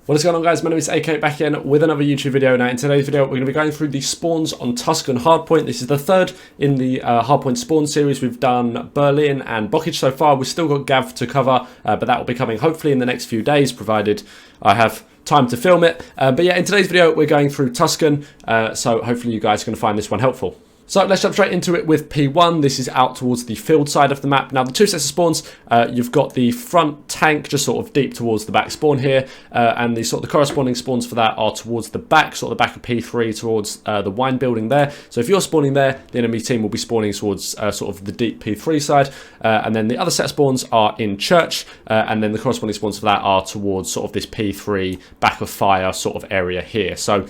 What is going on, guys? My name is AK, back again with another YouTube video. Now in today's video we're going to be going through the spawns on TUSCAN Hardpoint. This is the third in the Hardpoint spawn series. We've done Berlin and Bockage so far. We've still got Gav to cover, but that will be coming hopefully in the next few days, provided I have time to film it. But yeah, in today's video we're going through TUSCAN, so hopefully you guys are going to find this one helpful. So let's jump straight into it with P1. This is out towards the field side of the map. Now the two sets of spawns, you've got the front tank just sort of deep towards the back spawn here, and the sort of the corresponding spawns for that are towards the back, sort of the back of P3 towards the wine building there. So if you're spawning there, the enemy team will be spawning towards sort of the deep P3 side, and then the other set of spawns are in church, and then the corresponding spawns for that are towards sort of this P3 back of fire sort of area here. So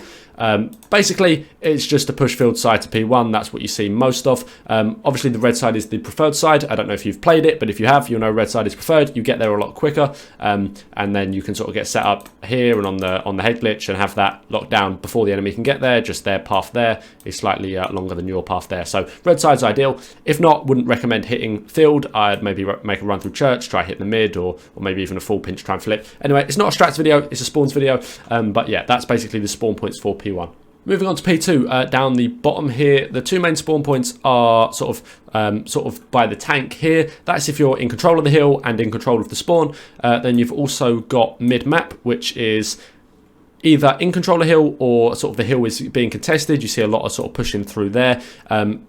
basically it's just a push field side to P1. That's what you see most of. Obviously the red side is the preferred side. I don't know if you've played it, but if you have, you'll know red side is preferred. You get there a lot quicker, and then you can sort of get set up here and on the head glitch and have that locked down before the enemy can get there. Just their path there is slightly longer than your path there. So red side's ideal. If not, wouldn't recommend hitting field. I'd maybe make a run through church, try hitting the mid, or maybe even a full pinch, try and flip. Anyway, it's not a strats video, it's a spawns video, but yeah, that's basically the spawn points for P1. Moving on to P2, down the bottom here, the two main spawn points are sort of by the tank here. That's if you're in control of the hill and in control of the spawn. Then you've also got mid-map, which is either in control of hill or sort of the hill is being contested. You see a lot of sort of pushing through there.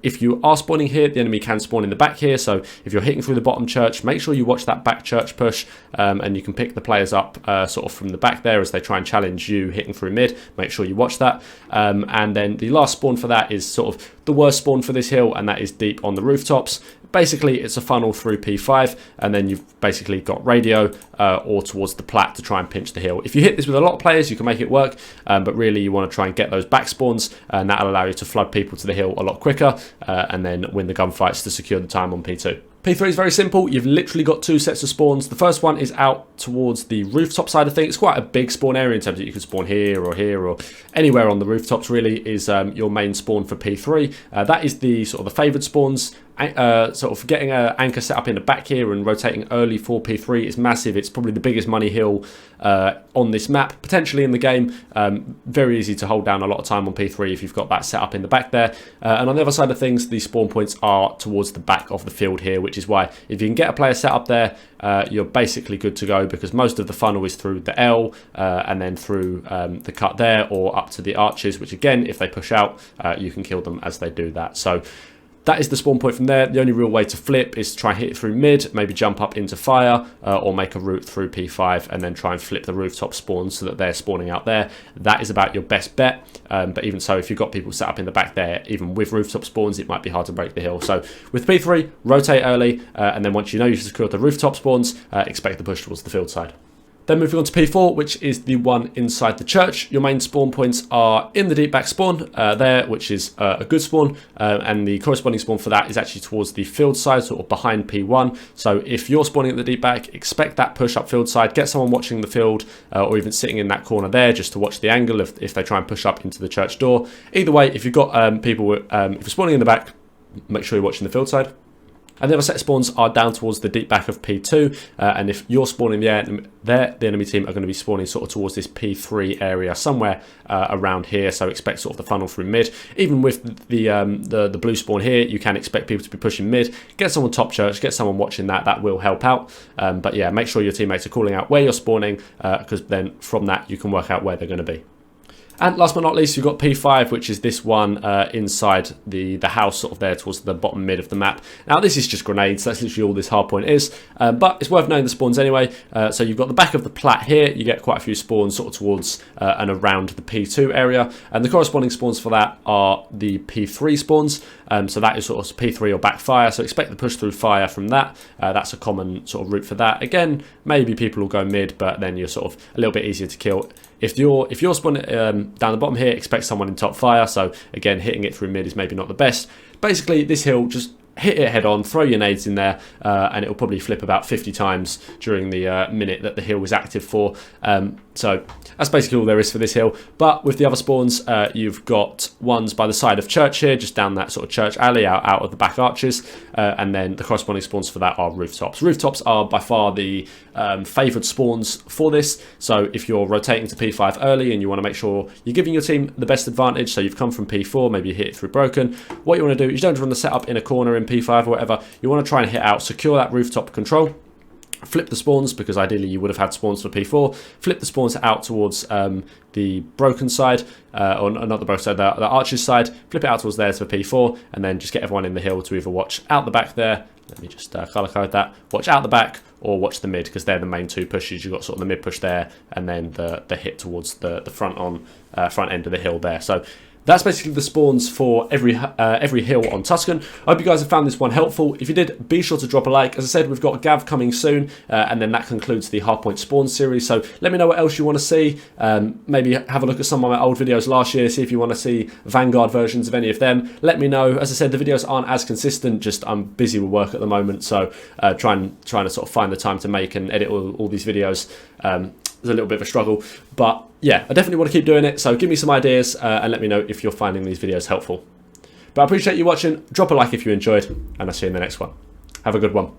If you are spawning here, the enemy can spawn in the back here. So if you're hitting through the bottom church, make sure you watch that back church push, and you can pick the players up sort of from the back there as they try and challenge you hitting through mid. Make sure you watch that. And then the last spawn for that is sort of the worst spawn for this hill, and that is deep on the rooftops. Basically, it's a funnel through P5, and then you've basically got radio or towards the plat to try and pinch the hill. If you hit this with a lot of players, you can make it work, but really you want to try and get those back spawns, and that'll allow you to flood people to the hill a lot quicker, and then win the gunfights to secure the time on P2. P3 is very simple. You've literally got two sets of spawns. The first one is out towards the rooftop side of things. It's quite a big spawn area in terms of you can spawn here or anywhere on the rooftops really is your main spawn for P3. That is the sort of the favoured spawns. Sort of getting an anchor set up in the back here and rotating early for P3 is massive. It's probably the biggest money hill on this map, potentially in the game. Very easy to hold down a lot of time on P3 if you've got that set up in the back there. And on the other side of things, the spawn points are towards the back of the field here, which is why if you can get a player set up there, you're basically good to go, because most of the funnel is through the L and then through the cut there or up to the arches, which again, if they push out, you can kill them as they do that. So that is the spawn point from there. The only real way to flip is to try and hit it through mid, maybe jump up into fire, or make a route through P5 and then try and flip the rooftop spawns so that they're spawning out there. That is about your best bet. But even so, if you've got people set up in the back there, even with rooftop spawns, it might be hard to break the hill. So with P3, rotate early, and then once you know you've secured the rooftop spawns, expect the push towards the field side. Then moving on to P4, which is the one inside the church. Your main spawn points are in the deep back spawn there, which is a good spawn, and the corresponding spawn for that is actually towards the field side, sort of behind P1. So if you're spawning at the deep back, expect that push up field side. Get someone watching the field, or even sitting in that corner there just to watch the angle if they try and push up into the church door. Either way, if you've got people, if you're spawning in the back, make sure you're watching the field side. And the other set of spawns are down towards the deep back of P2, and if you're spawning there, the enemy team are going to be spawning sort of towards this P3 area, somewhere around here. So expect sort of the funnel through mid. Even with the blue spawn here, you can expect people to be pushing mid. Get someone top church, get someone watching that. That will help out. But yeah, make sure your teammates are calling out where you're spawning, because then from that you can work out where they're going to be. And last but not least, you've got P5, which is this one inside the house sort of there towards the bottom mid of the map. Now this is just grenades, that's literally all this hardpoint is, but it's worth knowing the spawns anyway. So you've got the back of the plat here, you get quite a few spawns sort of towards and around the P2 area, and the corresponding spawns for that are the P3 spawns. So that is sort of P3 or backfire, so expect the push through fire from that. That's a common sort of route for that. Again, maybe people will go mid, but then you're sort of a little bit easier to kill. If you're spawning down the bottom here, expect someone in top fire. So again, hitting it through mid is maybe not the best. Basically, this hill, just hit it head on, throw your nades in there, and it'll probably flip about 50 times during the minute that the hill was active for. So That's basically all there is for this hill. But with the other spawns, you've got ones by the side of church here, just down that sort of church alley out of the back arches. And then the corresponding spawns for that are rooftops. Rooftops are by far the favoured spawns for this. So if you're rotating to P5 early and you want to make sure you're giving your team the best advantage, so you've come from P4, maybe you hit it through broken, what you want to do is you don't run the setup in a corner in P5 or whatever. You want to try and hit out, secure that rooftop control, flip the spawns, because ideally you would have had spawns for P4, flip the spawns out towards the broken side, or not the broken side, the arches side, flip it out towards there for P4, and then just get everyone in the hill to either watch out the back there, let me just colour code that, watch out the back, or watch the mid, because they're the main two pushes. You've got sort of the mid push there, and then the hit towards the front end of the hill there. So that's basically the spawns for every hill on Tuscan. I hope you guys have found this one helpful. If you did, be sure to drop a like. As I said, we've got Gav coming soon, and then that concludes the Hardpoint Spawn series. So let me know what else you want to see. Maybe have a look at some of my old videos last year, see if you want to see Vanguard versions of any of them. Let me know. As I said, the videos aren't as consistent, just I'm busy with work at the moment, so trying to sort of find the time to make and edit all these videos. It's a little bit of a struggle, but yeah, I definitely want to keep doing it, so give me some ideas and let me know if you're finding these videos helpful. But I appreciate you watching. Drop a like if you enjoyed, and I'll see you in the next one. Have a good one.